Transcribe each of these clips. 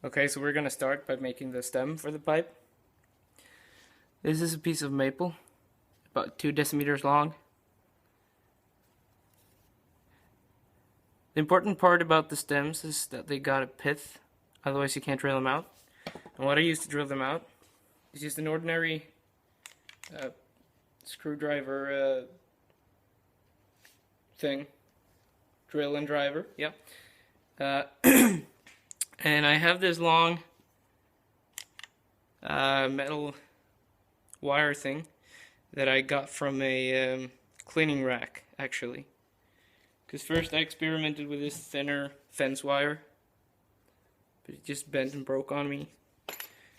Okay, so we're gonna start by making the stem for the pipe. This is a piece of maple, about 2 decimeters long. The important part about the stems is that they got a pith, otherwise you can't drill them out. And what I use to drill them out is just an ordinary screwdriver thing. Drill and driver, yep. And I have this long metal wire thing that I got from a cleaning rack, actually. Because first I experimented with this thinner fence wire, but it just bent and broke on me.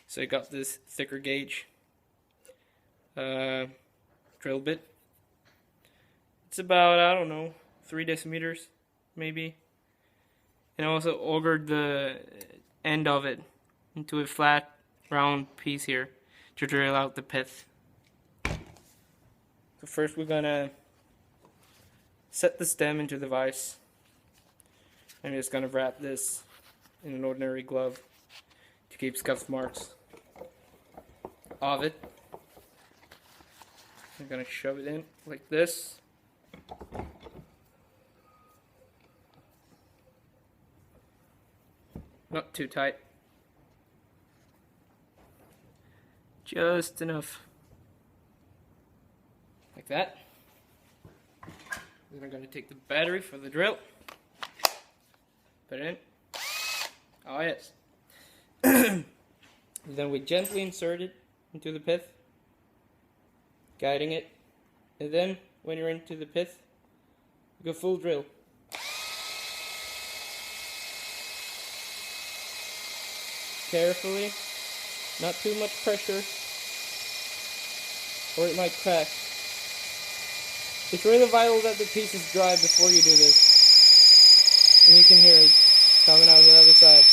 So I got this thicker gauge drill bit. It's about, I don't know, 3 decimeters, maybe. And I also augured the end of it into a flat, round piece here to drill out the pith. So first we're gonna set the stem into the vise. I'm just gonna wrap this in an ordinary glove to keep scuff marks of it. I'm gonna shove it in like this. Not too tight. Just enough. Like that. Then I'm going to take the battery for the drill. Put it in. Oh yes. Then we gently insert it into the pith, guiding it. And then when you're into the pith, you go full drill. Carefully, not too much pressure, or it might crack. It's really vital that the piece is dry before you do this. And you can hear it coming out the other side.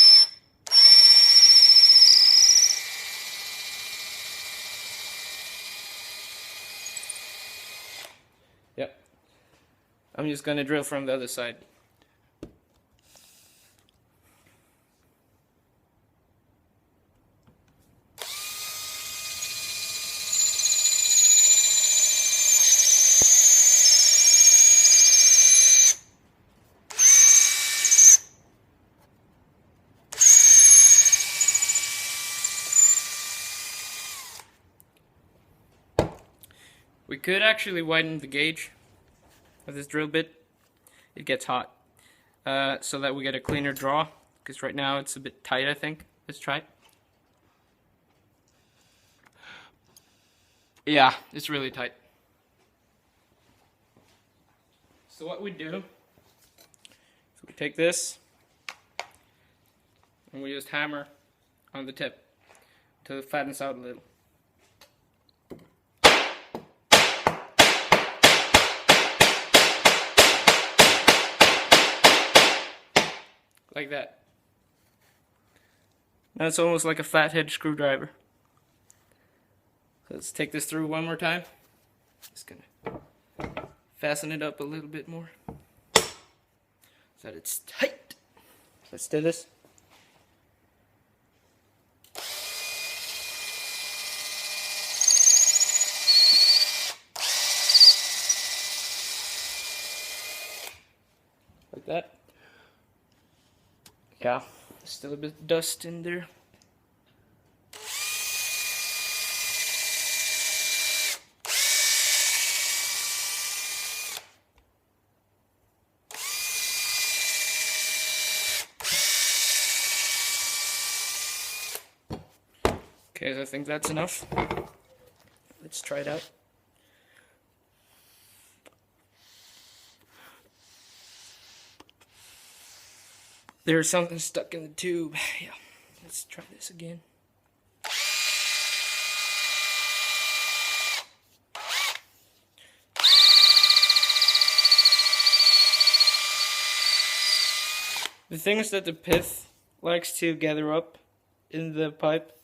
Yep. I'm just gonna drill from the other side. We could actually widen the gauge of this drill bit. It gets hot, so that we get a cleaner draw, because right now it's a bit tight, I think. Let's try it. Yeah, it's really tight. So what we do is we take this and we just hammer on the tip until it flattens out a little. Like that. Now it's almost like a flathead screwdriver. So let's take this through one more time. Just gonna fasten it up a little bit more so that it's tight. Let's do this. Like that. Yeah, still a bit of dust in there. Okay, so I think that's enough. Let's try it out. There's something stuck in the tube. Yeah, let's try this again. The thing is that the pith likes to gather up in the pipe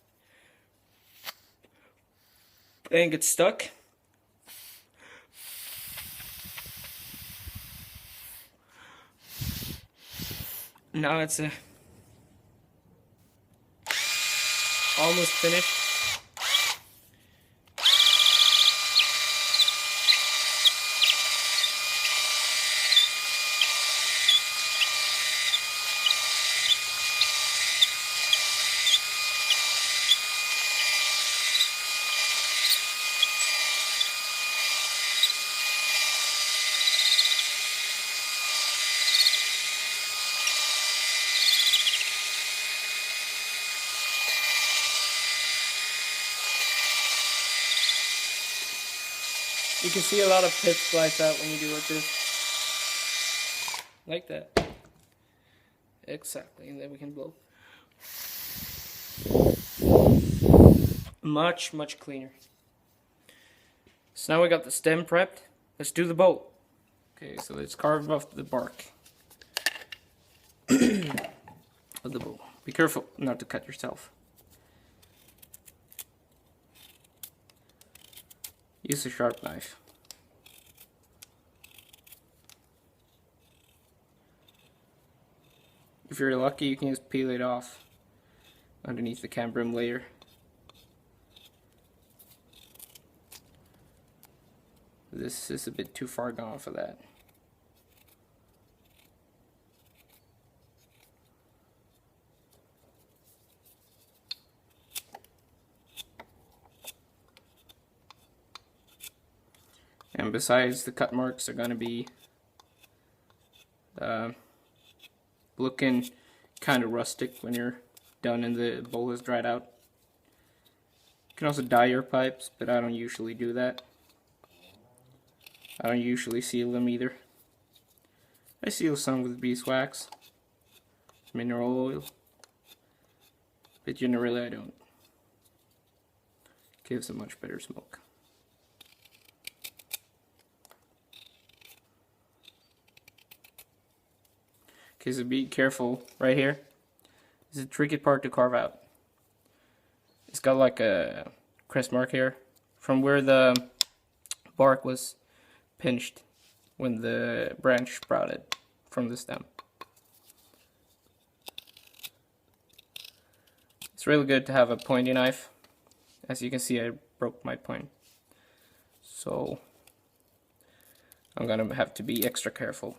and get stuck. Now it's a almost finished. You can see a lot of pits slice out when you do it this. Like that. Exactly, and then we can blow. Much, much cleaner. So now we got the stem prepped. Let's do the bolt. Okay, so let's carve off the bark of the bolt. Be careful not to cut yourself. Use a sharp knife. If you're lucky, you can just peel it off underneath the cambrium layer. This is a bit too far gone for that. And besides, the cut marks are going to be looking kind of rustic when you're done and the bowl is dried out. You can also dye your pipes, but I don't usually do that. I don't usually seal them either. I seal some with beeswax, mineral oil, but generally I don't. Gives a much better smoke. Okay, so be careful right here. This is a tricky part to carve out. It's got like a crest mark here from where the bark was pinched when the branch sprouted from the stem. It's really good to have a pointy knife. As you can see, I broke my point. So I'm gonna have to be extra careful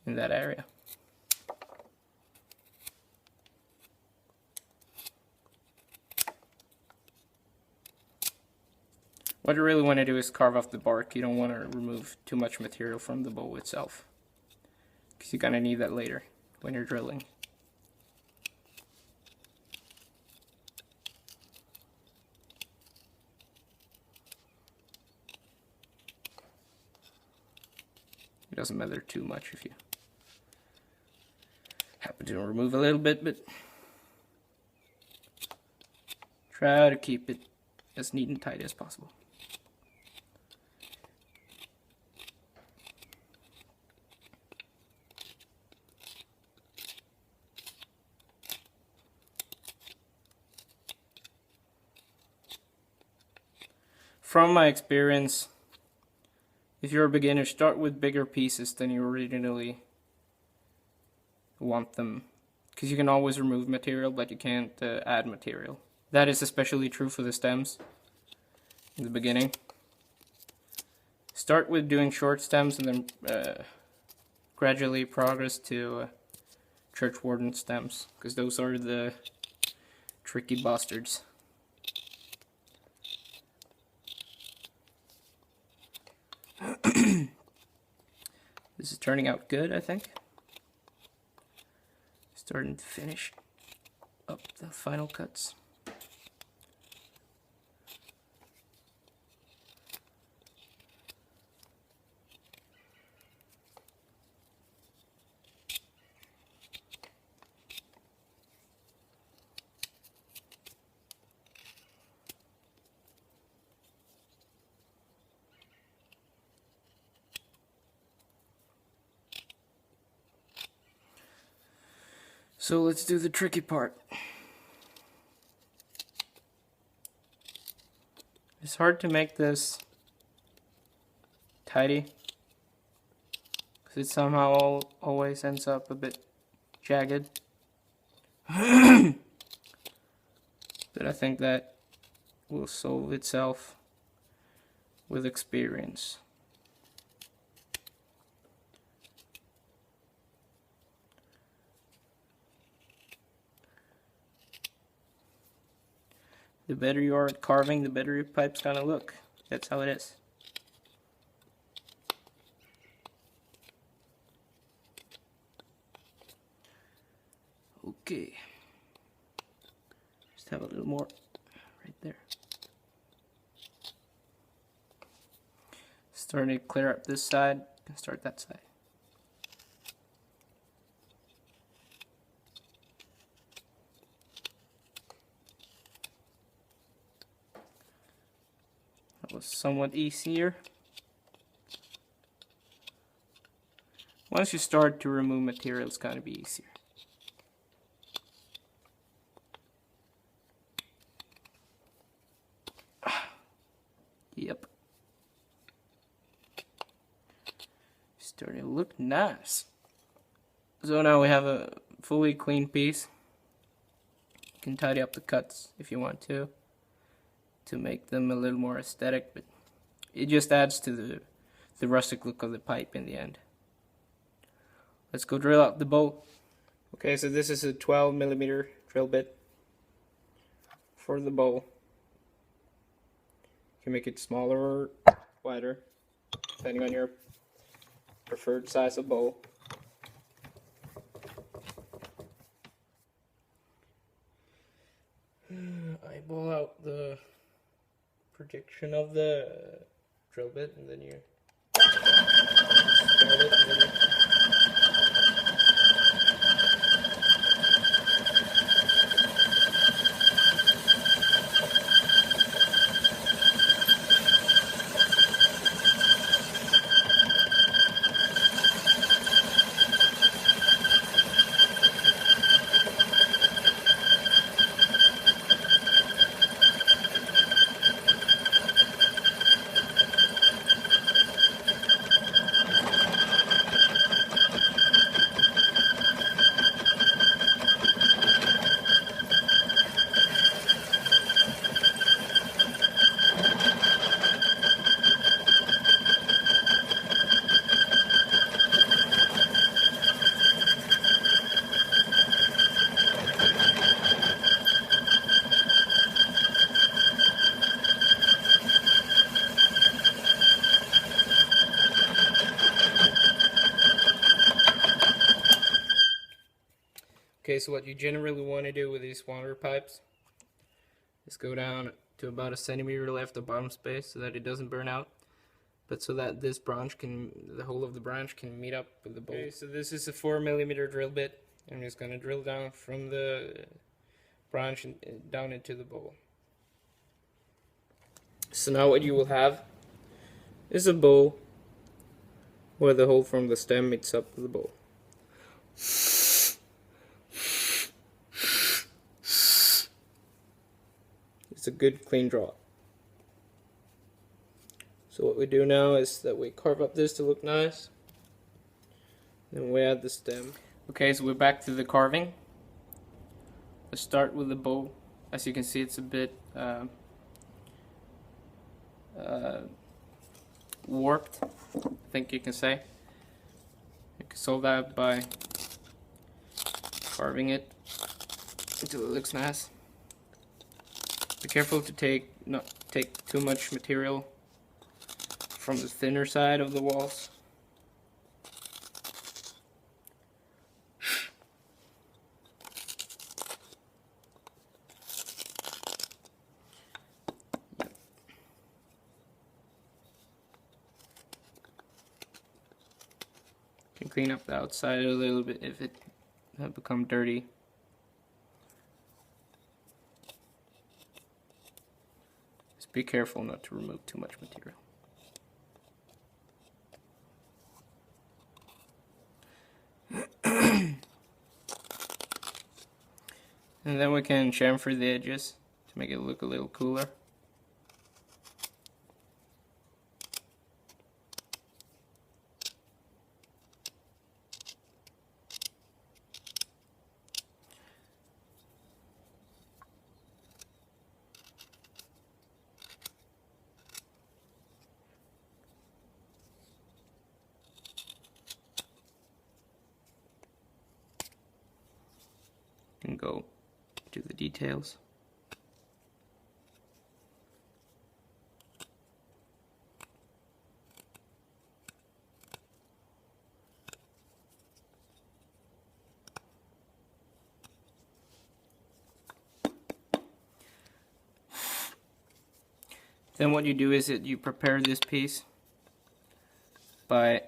in that area. What you really want to do is carve off the bark. You don't want to remove too much material from the bowl itself, because you're gonna need that later when you're drilling. It doesn't matter too much if you happen to remove a little bit, but try to keep it as neat and tight as possible. From my experience, if you're a beginner, start with bigger pieces than you originally want them, because you can always remove material, but you can't add material. That is especially true for the stems in the beginning. Start with doing short stems and then gradually progress to churchwarden stems, because those are the tricky bastards. This is turning out good, I think. Starting to finish up the final cuts. So let's do the tricky part. It's hard to make this tidy, because it somehow always ends up a bit jagged. But I think that will solve itself with experience. The better you are at carving, the better your pipe's gonna look. That's how it is. Okay. Just have a little more right there. Starting to clear up this side, you can start that side. That was somewhat easier. Once you start to remove material, it's going to be easier. Yep. Starting to look nice. So now we have a fully clean piece. You can tidy up the cuts if you want to make them a little more aesthetic, but it just adds to the rustic look of the pipe in the end. Let's go drill out the bowl. Okay, so this is a 12mm drill bit for the bowl. You can make it smaller or wider, depending on your preferred size of bowl. Eyeball out the projection of the drill bit, and then you start it, and then you Okay, so what you generally want to do with these water pipes is go down to about a centimeter left of bottom space so that it doesn't burn out, but so that this branch can, the whole of the branch can meet up with the bowl. Okay, so this is a 4mm drill bit. I'm just going to drill down from the branch and down into the bowl. So now what you will have is a bowl where the hole from the stem meets up with the bowl. It's a good clean draw. So what we do now is that we carve up this to look nice. Then we add the stem. Okay, so we're back to the carving. Let's start with the bowl. As you can see, it's a bit warped, I think you can say. You can solve that by carving it until it looks nice. Be careful to not take too much material from the thinner side of the walls. You can clean up the outside a little bit if it has become dirty. Just be careful not to remove too much material. And then we can chamfer the edges to make it look a little cooler. and go to the details. Then what you do is that you prepare this piece by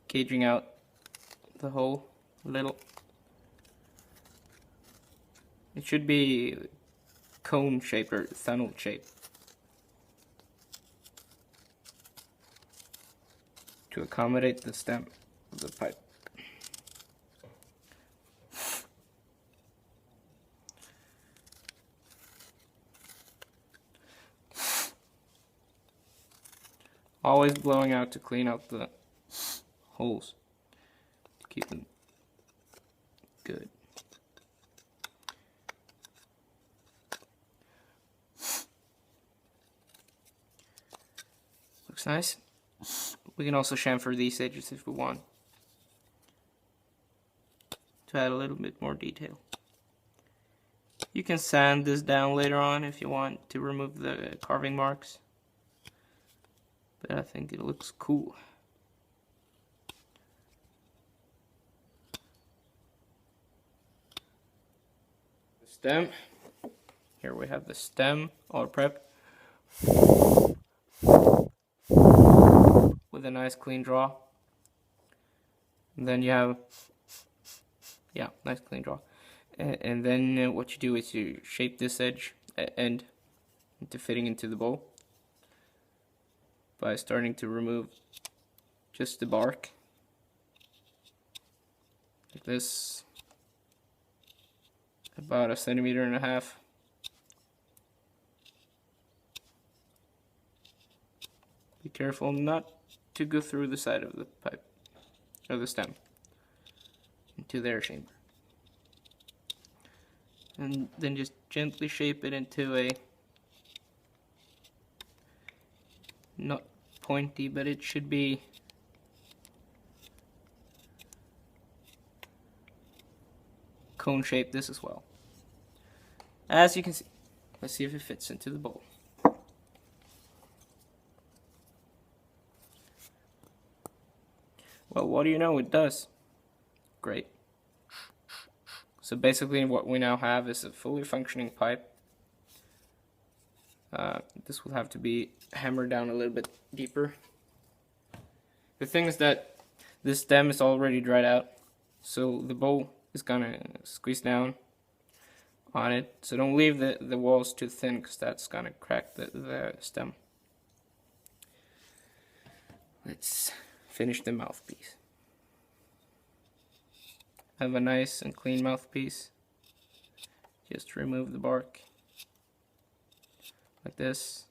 gauging out the hole a little. It should be cone shape or funnel shape to accommodate the stem of the pipe. Always blowing out to clean out the holes to keep them good. Looks nice. We can also chamfer these edges if we want to add a little bit more detail. You can sand this down later on if you want to remove the carving marks, but I think it looks cool. The stem. Here we have the stem all prepped with a nice clean draw. And then you have, yeah, nice clean draw. And then what you do is you shape this edge end into fitting into the bowl by starting to remove just the bark like this, about 1.5 centimeters. Be careful not to go through the side of the pipe or the stem into their chamber, and then just gently shape it into a, not pointy, but it should be cone shape this as well. As you can see, let's see if it fits into the bowl. Well, what do you know, it does. Great. So basically what we now have is a fully functioning pipe. This will have to be hammered down a little bit deeper. The thing is that this stem is already dried out, so the bowl is gonna squeeze down on it. So don't leave the walls too thin, because that's gonna crack the stem. Let's finish the mouthpiece. Have a nice and clean mouthpiece. Just remove the bark like this.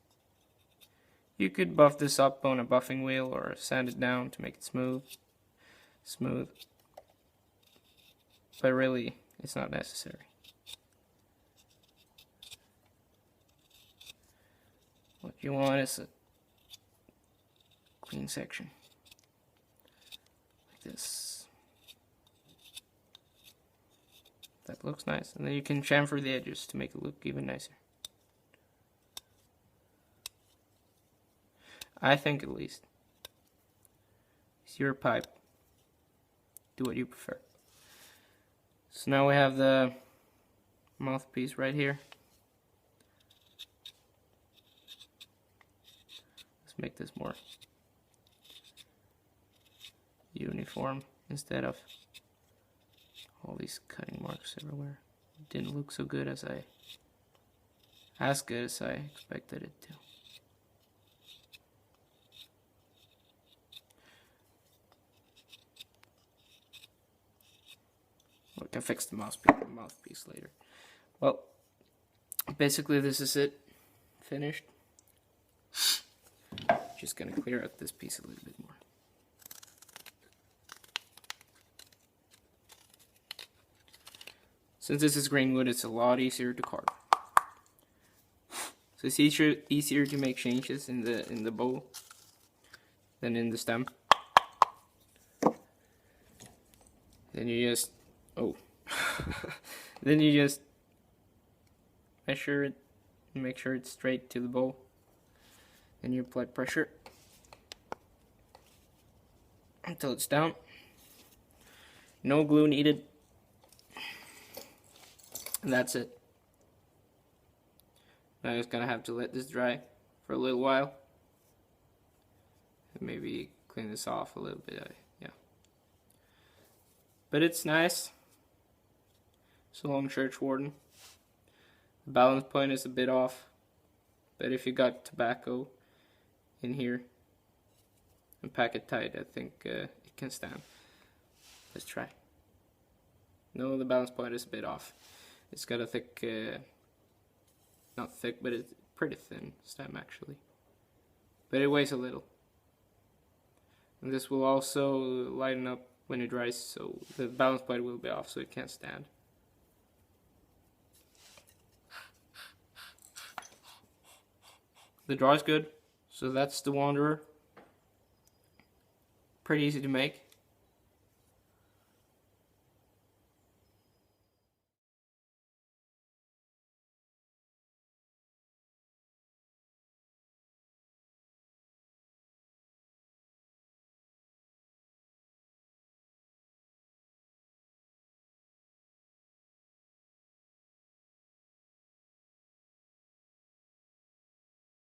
You could buff this up on a buffing wheel or sand it down to make it smooth, but really it's not necessary. What you want is a clean section like this. That looks nice, and then you can chamfer the edges to make it look even nicer. I think, at least. It's your pipe. Do what you prefer. So now we have the mouthpiece right here. Let's make this more uniform instead of all these cutting marks everywhere. It didn't look so good as good as I expected it to. We can fix the mouthpiece later. Well, basically this is it. Finished. Just gonna clear out this piece a little bit more. Since this is green wood, it's a lot easier to carve. So it's easier to make changes in the bowl than in the stem. Then you just Then you just measure it and make sure it's straight to the bowl. Then you apply pressure until it's down. No glue needed. And that's it. Now I'm just gonna have to let this dry for a little while. And maybe clean this off a little bit. Yeah. But it's nice. So long, churchwarden. The balance point is a bit off. But if you got tobacco in here and pack it tight, I think it can stand. Let's try. No, the balance point is a bit off. It's got a thick, not thick, but it's pretty thin stem actually. But it weighs a little. And this will also lighten up when it dries, so the balance point will be off, so it can't stand. The draw is good, so that's the Wanderer. Pretty easy to make.